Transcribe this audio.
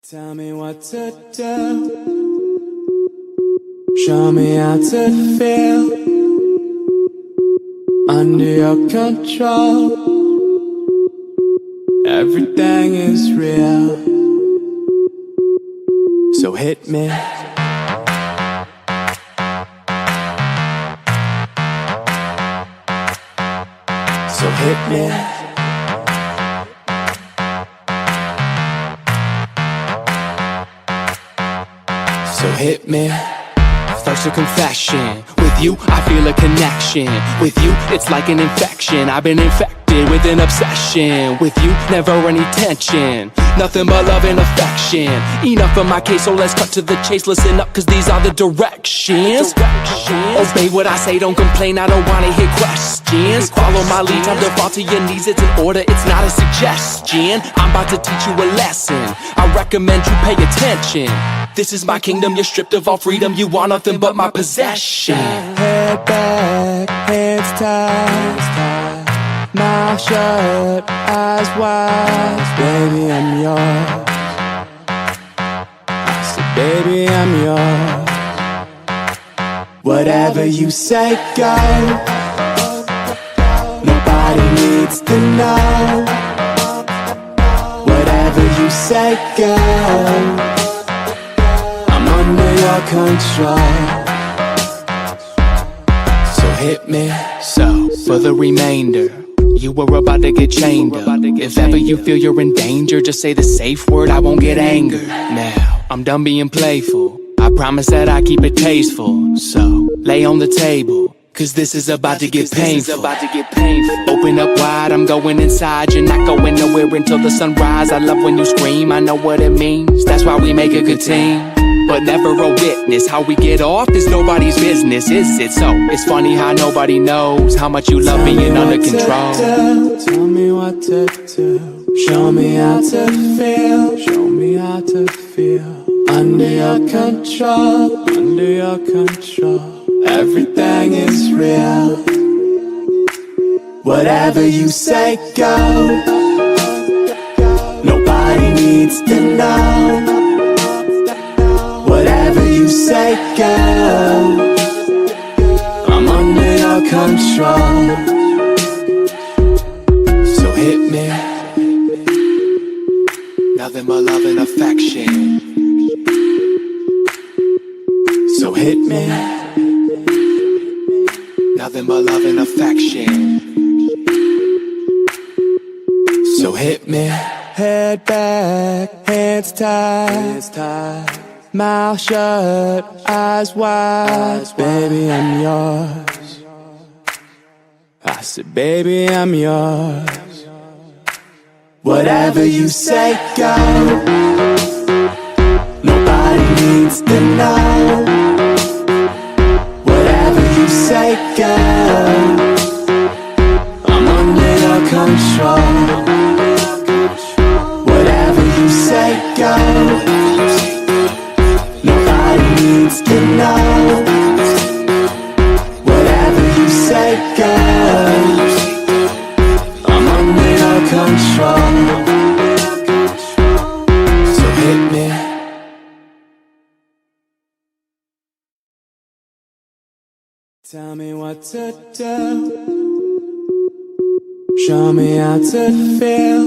Tell me what to do. Show me how to feel under your control. Everything is real, so hit me. So hit me. So hit me. First a confession. With you, I feel a connection. With you, it's like an infection. I've been infected with an obsession. With you, never any tension. Nothing but love and affection. Enough of my case, so let's cut to the chase. Listen up, cause these are the directions. Obey what I say, don't complain, I don't wanna hear questions. Follow my lead, time to fall to your knees. It's an order, it's not a suggestion. I'm about to teach you a lesson. I recommend you pay attention. This is my kingdom, you're stripped of all freedom. You want nothing but my possession. Head back, hands tied, mouth shut, eyes wide. Baby, I'm yours. I said, baby, I'm yours. Whatever you say, go. Nobody needs to know. Whatever you say, go. Under your control. So hit me. So for the remainder, you were about to get chained up. If ever you feel you're in danger, just say the safe word, I won't get angered. Now, I'm done being playful. I promise that I keep it tasteful. So, lay on the table, cause this is about to get painful. Open up wide, I'm going inside. You're not going nowhere until the sunrise. I love when you scream, I know what it means. That's why we make a good team, but never a witness. How we get off is nobody's business, is it? So, it's funny how nobody knows how much you love being under control. Tell me what to do. Show me how to feel. Show me how to feel. Under your control. Under your control. Everything is real. Whatever you say, go. Nobody needs to know. Whatever you say, go. I'm under your control. So hit me. Nothing but love and affection. So hit me. Nothing but love and affection. So hit me. Head back, hands tied, mouth shut, eyes wide. Baby, I'm yours. I said, baby, I'm yours. Whatever you say, go. Nobody needs to know. Whatever you say, go. I'm under your control. Whatever you say, go. Nobody needs to know. Whatever you say, go. I'm under your control. So hit me. Tell me what to do. Show me how to feel